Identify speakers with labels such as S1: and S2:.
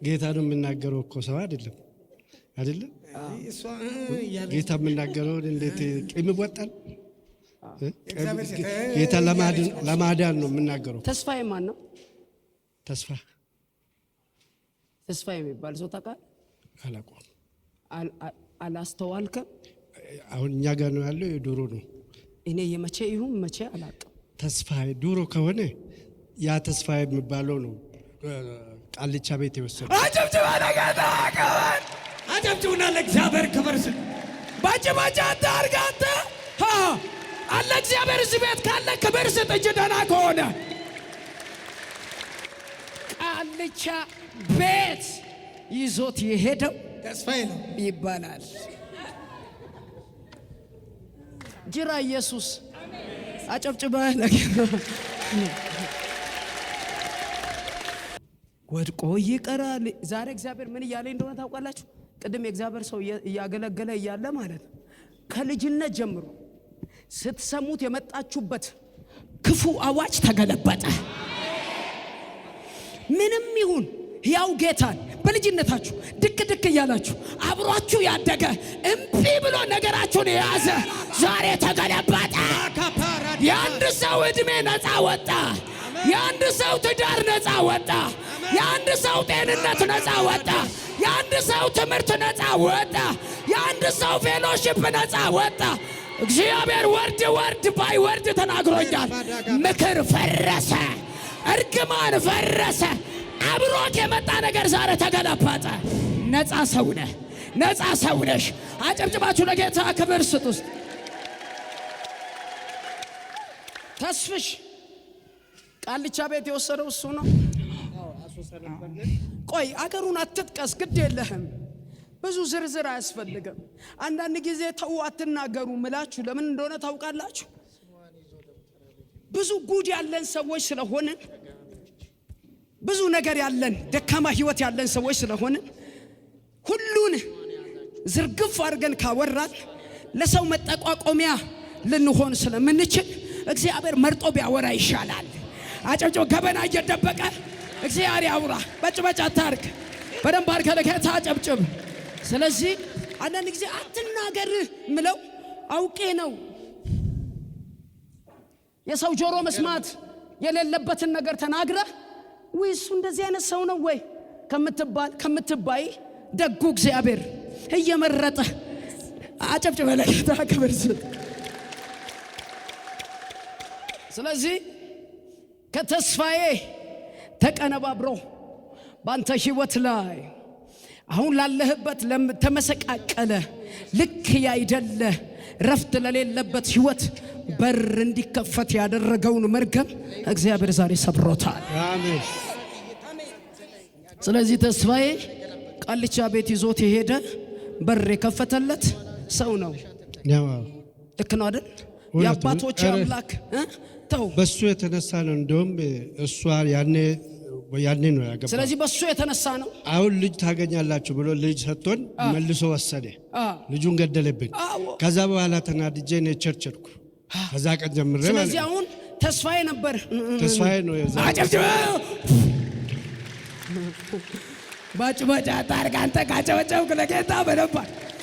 S1: ጌታ ነው የሚናገረው እኮ ሰው አይደለም አይደለም። ጌታ የሚናገረው እንዴት ቂም ይወጣል? ጌታ ለማዳን ነው የሚናገረው።
S2: ተስፋዬ ማን ነው? ተስፋ የሚባል ሰው ታውቃለህ?
S1: አላውቀውም።
S2: አላስተዋልከም?
S1: አሁን እኛ ጋር ነው ያለው። የዶሮ ነው።
S2: እኔ የመቼ ይሁን መቼ አላውቅም።
S1: ተስፋዬ ዶሮ ከሆነ ያ ተስፋዬ የሚባለው ነው ቃልቻ ቤት የወሰደው።
S3: አጨብጭባ ለጌታ ክብር፣ አጨብጭቡና ለእግዚአብሔር ክብር ስጥ። ባጭባጭ አታርጋተ አለ እግዚአብሔር እዚህ ቤት ካለ ክብር ስጥ እንጂ ደህና ከሆነ
S2: ቃልቻ ቤት ይዞት የሄደው
S3: ተስፋዬ ነው
S2: ይባላል። ጅራ ኢየሱስ አጨብጭባ ለጌታ ወድቆ ይቀራል። ዛሬ እግዚአብሔር ምን እያለ እንደሆነ ታውቃላችሁ? ቅድም የእግዚአብሔር ሰው እያገለገለ እያለ ማለት ከልጅነት ጀምሮ ስትሰሙት የመጣችሁበት ክፉ አዋጅ ተገለበጠ። ምንም ይሁን ያው ጌታን በልጅነታችሁ ድክ እያላችሁ አብሯችሁ ያደገ እምቢ ብሎ ነገራችሁን የያዘ ዛሬ ተገለበጠ። የአንድ ሰው ዕድሜ ነፃ ወጣ። የአንድ ሰው ትዳር ነፃ ወጣ። የአንድ ሰው ጤንነት ነፃ ወጣ። የአንድ ሰው ትምህርት ነፃ ወጣ። የአንድ ሰው ፌሎሺፕ ነፃ ወጣ። እግዚአብሔር ወርድ ባይወርድ ተናግሮኛል። ምክር ፈረሰ፣ እርግማን ፈረሰ። አብሮት የመጣ ነገር ዛሬ ተገለበጠ። ነፃ ሰው ነህ፣ ነፃ ሰው ነሽ። አጨብጭባችሁ ለጌታ ክብር ስጡ። ተስፍሽ ቃልቻ ቤት የወሰደው እሱ ነው። ቆይ አገሩን አትጥቀስ፣ ግድ የለህም። ብዙ ዝርዝር አያስፈልግም። አንዳንድ ጊዜ ተው አትናገሩ ምላችሁ ለምን እንደሆነ ታውቃላችሁ? ብዙ ጉድ ያለን ሰዎች ስለሆንን፣ ብዙ ነገር ያለን ደካማ ህይወት ያለን ሰዎች ስለሆንን ሁሉን ዝርግፍ አድርገን ካወራን ለሰው መጠቋቆሚያ ልንሆን ስለምንችል እግዚአብሔር መርጦ ቢያወራ ይሻላል። አጨብጭቦ ገበና እየደበቀ እግዚአብሔር ያውራ። በጭበጫ አታርግ። በደንብ አድርገህ ለጌታ አጨብጭብ። ስለዚህ አንዳንድ ጊዜ አትናገር ምለው አውቄ ነው። የሰው ጆሮ መስማት የሌለበትን ነገር ተናግረህ ወይ እሱ እንደዚህ አይነት ሰው ነው ወይ ከምትባይ ደጉ እግዚአብሔር እየመረጠ አጨብጭበ ለጌታ ክብር ስጥ። ስለዚህ ከተስፋዬ ተቀነባብሮ ባንተ ህይወት ላይ አሁን ላለህበት ለተመሰቃቀለ ልክ ያይደለ ረፍት ለሌለበት ህይወት በር እንዲከፈት ያደረገውን መርገም እግዚአብሔር ዛሬ ሰብሮታል።
S1: አሜን።
S2: ስለዚህ ተስፋዬ ቃልቻ ቤት ይዞት የሄደ በር የከፈተለት ሰው ነው። ልክ ነው አይደል? የአባቶች አምላክ ተው
S1: በሱ የተነሳ ነው። እንደውም እሷ ያኔ ነው ያገባው።
S2: ስለዚህ በሱ የተነሳ ነው።
S1: አሁን ልጅ ታገኛላችሁ ብሎ ልጅ ሰጥቶን መልሶ ወሰደ። ልጁን ገደለብን። ከዛ በኋላ ተናድጄ ነው ቸርቸርኩ። ከዛ ቀን ጀምሬ ማለት።
S2: ስለዚህ አሁን ተስፋዬ ነበር።
S1: ተስፋዬ ነው የዛ
S3: አጨብጭበ ባጭባጭ አታርግ። አንተ ካጨበጨብክ ለጌታ በደንብ